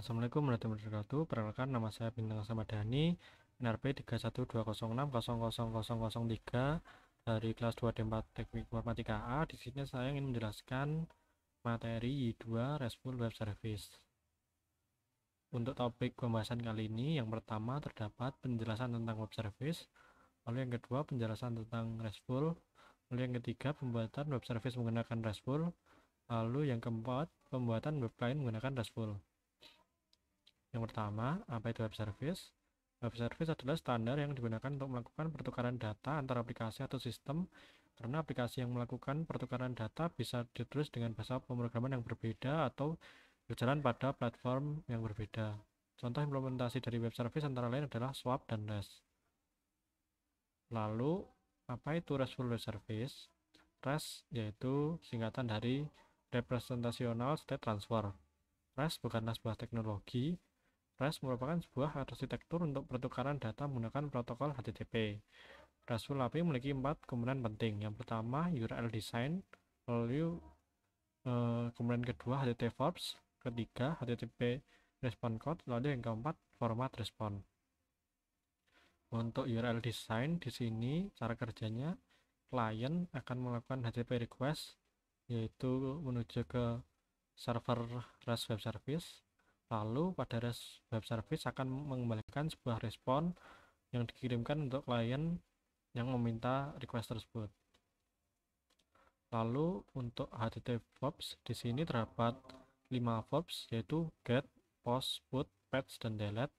Assalamualaikum warahmatullahi wabarakatuh. Perkenalkan, nama saya Bintang Samadhani, NRP 31220600003 dari kelas 2D4 Teknik Informatika A. Di sini saya ingin menjelaskan materi Y2 RESTful Web Service. Untuk topik pembahasan kali ini, yang pertama terdapat penjelasan tentang web service, lalu yang kedua penjelasan tentang RESTful, lalu yang ketiga pembuatan web service menggunakan RESTful, lalu yang keempat pembuatan web client menggunakan RESTful. Yang pertama, apa itu web service? Web service adalah standar yang digunakan untuk melakukan pertukaran data antar aplikasi atau sistem, karena aplikasi yang melakukan pertukaran data bisa ditulis dengan bahasa pemrograman yang berbeda atau berjalan pada platform yang berbeda. Contoh implementasi dari web service antara lain adalah SWAP dan REST. Lalu, apa itu RESTful Web Service? REST yaitu singkatan dari Representational State Transfer. REST bukanlah sebuah teknologi. REST merupakan sebuah arsitektur untuk pertukaran data menggunakan protokol HTTP. RESTful API memiliki 4 komponen penting. Yang pertama, URL design, lalu kemudian kedua, HTTP verbs, ketiga, HTTP response code, lalu yang keempat, format response. Untuk URL design di sini cara kerjanya, klien akan melakukan HTTP request, yaitu menuju ke server REST Web Service. Lalu pada REST Web Service akan mengembalikan sebuah respon yang dikirimkan untuk klien yang meminta request tersebut. Lalu untuk HTTP verbs di sini terdapat 5 verbs, yaitu get, post, put, fetch, dan delete.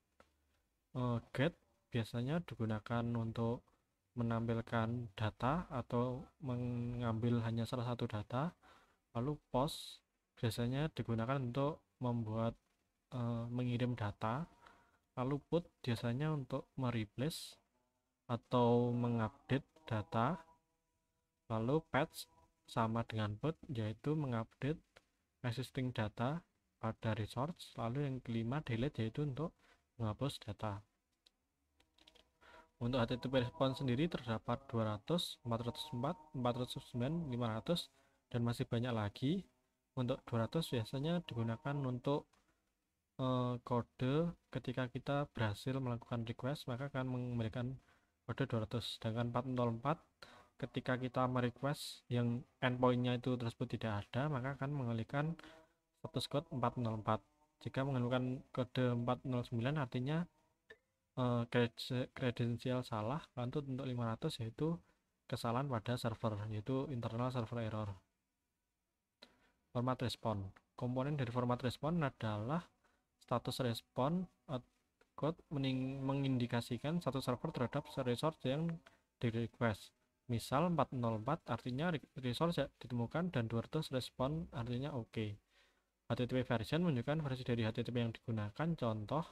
Get biasanya digunakan untuk menampilkan data atau mengambil hanya salah satu data. Lalu post biasanya digunakan untuk membuat mengirim data. Lalu put biasanya untuk mereplace atau mengupdate data. Lalu patch sama dengan put, yaitu mengupdate existing data pada resource. Lalu yang kelima delete, yaitu untuk menghapus data. Untuk HTTP response sendiri terdapat 200, 404, 409, 500, dan masih banyak lagi. Untuk 200 biasanya digunakan untuk kode ketika kita berhasil melakukan request, maka akan memberikan kode 200. Sedangkan 404 ketika kita merequest yang endpointnya itu tersebut tidak ada, maka akan mengalihkan status code 404. Jika mengalihkan kode 409 artinya kredensial salah. Lalu untuk 500 yaitu kesalahan pada server, yaitu internal server error. Format respon. Komponen dari format respon adalah status respon code mengindikasikan satu server terhadap resource yang di request. Misal 404 artinya resource ditemukan dan 200 respon artinya oke. HTTP version menunjukkan versi dari HTTP yang digunakan. Contoh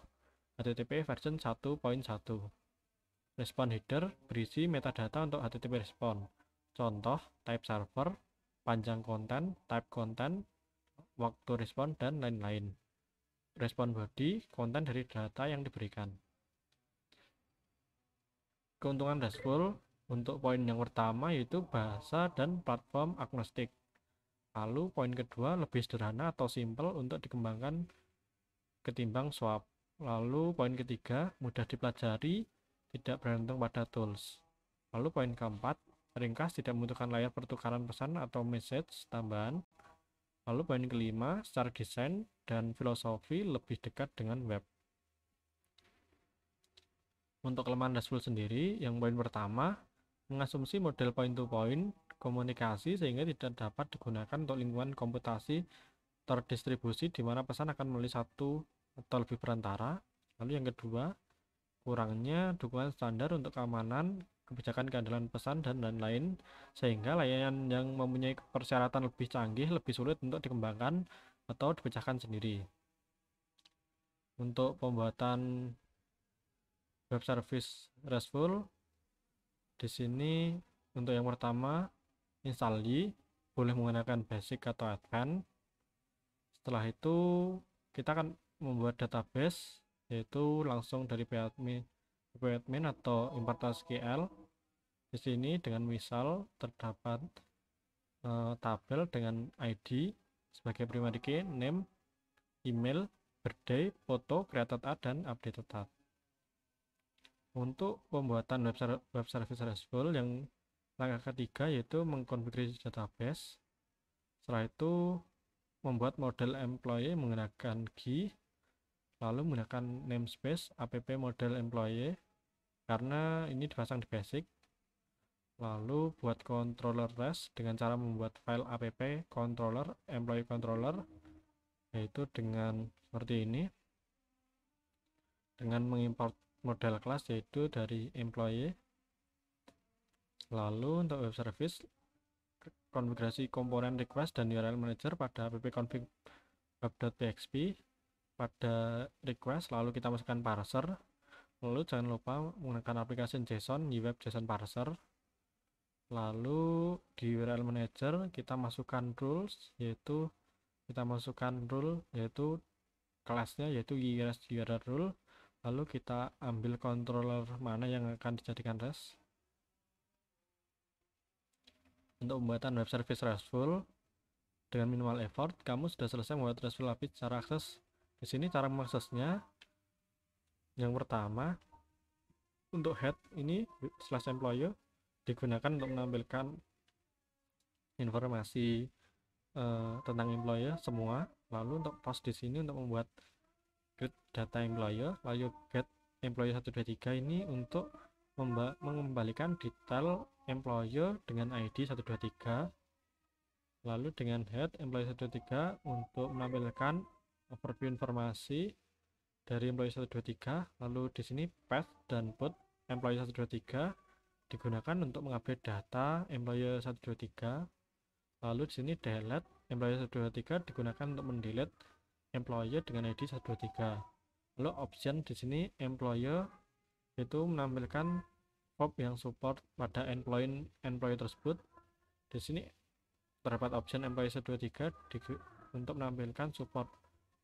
HTTP version 1.1. Respon header berisi metadata untuk HTTP respon. Contoh type server, panjang konten, type konten, waktu respon, dan lain-lain. Respon body, konten dari data yang diberikan. Keuntungan RESTful untuk poin yang pertama yaitu bahasa dan platform agnostik. Lalu poin kedua lebih sederhana atau simple untuk dikembangkan ketimbang SWAP. Lalu poin ketiga mudah dipelajari, tidak bergantung pada tools. Lalu poin keempat ringkas, tidak membutuhkan layar pertukaran pesan atau message tambahan. Lalu poin kelima secara desain dan filosofi lebih dekat dengan web. Untuk kelemahan RESTful sendiri, yang poin pertama mengasumsi model point to point komunikasi sehingga tidak dapat digunakan untuk lingkungan komputasi terdistribusi di mana pesan akan melalui satu atau lebih perantara. Lalu yang kedua, kurangnya dukungan standar untuk keamanan, kebijakan keandalan pesan, dan lain-lain, sehingga layanan yang mempunyai persyaratan lebih canggih lebih sulit untuk dikembangkan atau dipecahkan sendiri. Untuk pembuatan web service RESTful di sini untuk yang pertama install boleh menggunakan basic atau advanced. Setelah itu kita akan membuat database, yaitu langsung dari phadmin atau import SQL. Di sini dengan misal terdapat tabel dengan ID sebagai primary key, name, email, birthday, foto, created at, dan updated at. Untuk pembuatan web service RESTful yang langkah ketiga yaitu mengkonfigurasi database. Setelah itu membuat model employee menggunakan GUI, lalu menggunakan namespace app model employee karena ini dipasang di basic. Lalu buat controller REST dengan cara membuat file app controller employee controller, yaitu dengan seperti ini, dengan mengimport model kelas yaitu dari employee. Lalu untuk web service, konfigurasi komponen request dan URL manager pada appconfig web.php. Pada request lalu kita masukkan parser, lalu jangan lupa menggunakan aplikasi JSON di web JSON parser. Lalu di URL manager kita masukkan rules, yaitu kelasnya yaitu URL rule. Lalu kita ambil controller mana yang akan dijadikan REST. Untuk pembuatan web service RESTful dengan minimal effort, kamu sudah selesai membuat RESTful API cara akses. Di sini cara mengaksesnya, yang pertama untuk head ini /employee digunakan untuk menampilkan informasi tentang employee semua. Lalu untuk post di sini untuk membuat get data employee, lalu get employee 123 ini untuk mengembalikan detail employee dengan ID 123. Lalu dengan head employee 123 untuk menampilkan overview informasi dari employee 123. Lalu di sini path dan put employee 123 digunakan untuk mengupdate data employee 123. Lalu di sini delete employee 123 digunakan untuk mendelete employee dengan ID 123. Lalu option di sini employee itu menampilkan verb yang support pada employee tersebut. Di sini terdapat option employee 123 untuk menampilkan support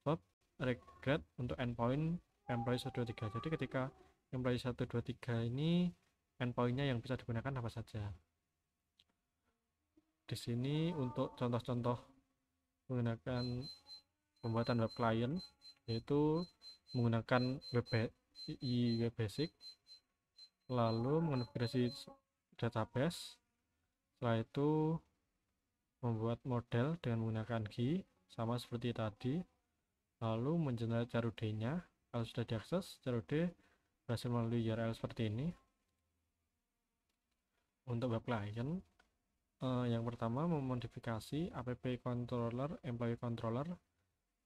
verb regret untuk endpoint employee 123. Jadi ketika employee 123 ini endpointnya yang bisa digunakan apa saja. Di sini untuk contoh-contoh menggunakan pembuatan web client, yaitu menggunakan web basic, lalu mengonfigurasi database. Setelah itu membuat model dengan menggunakan GUI sama seperti tadi, lalu mengenerate CRUD-nya. Kalau sudah diakses, CRUD berhasil melalui URL seperti ini. Untuk web client, yang pertama memodifikasi app controller employee controller,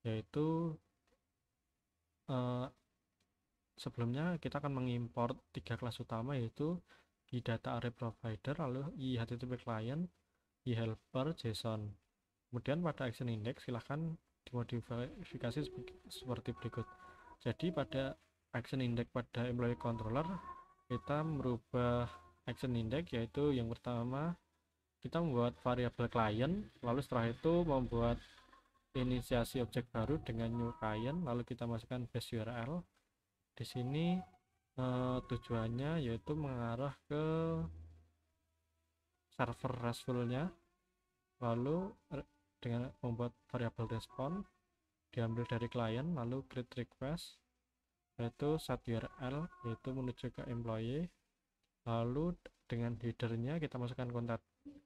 yaitu sebelumnya kita akan mengimport 3 kelas utama, yaitu data array provider, lalu HTTP client, helper, JSON. Kemudian pada action index silahkan dimodifikasi seperti berikut. Jadi pada action index pada employee controller kita merubah action index, yaitu yang pertama kita membuat variabel client, lalu setelah itu membuat inisiasi objek baru dengan new client, lalu kita masukkan base URL. Di sini tujuannya yaitu mengarah ke server RESTful-nya. Lalu dengan membuat variabel respon diambil dari client, lalu create request, yaitu set URL yaitu menuju ke employee. Lalu dengan headernya kita masukkan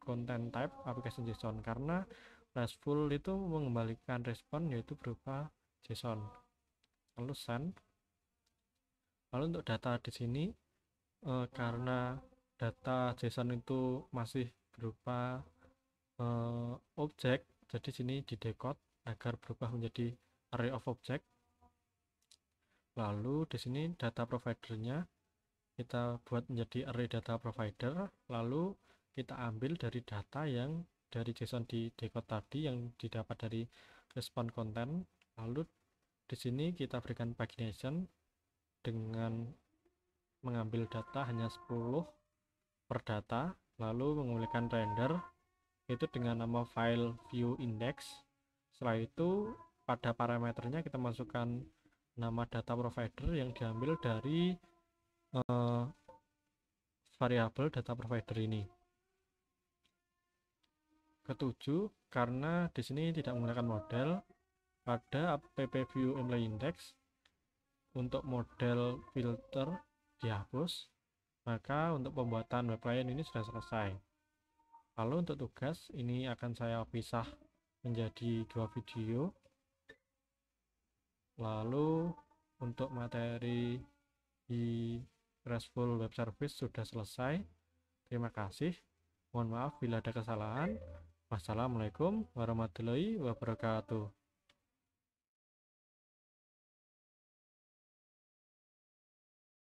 content type application JSON, karena RESTful itu mengembalikan respon yaitu berupa JSON. Lalu send. Lalu untuk data di sini karena data JSON itu masih berupa objek, jadi sini didecode agar berubah menjadi array of object. Lalu di sini data providernya kita buat menjadi array data provider, lalu kita ambil dari data yang dari JSON di decode tadi yang didapat dari respon content. Lalu di sini kita berikan pagination dengan mengambil data hanya 10 per data, lalu menggunakan render itu dengan nama file view index. Setelah itu pada parameternya kita masukkan nama data provider yang diambil dari variabel data provider ini. Ketujuh, karena di sini tidak menggunakan model, pada app view inline index untuk model filter dihapus, maka untuk pembuatan web client ini sudah selesai. Lalu untuk tugas ini akan saya pisah menjadi 2 video. Lalu untuk materi di RESTful Web Service sudah selesai. Terima kasih. Mohon maaf bila ada kesalahan. Wassalamualaikum warahmatullahi wabarakatuh.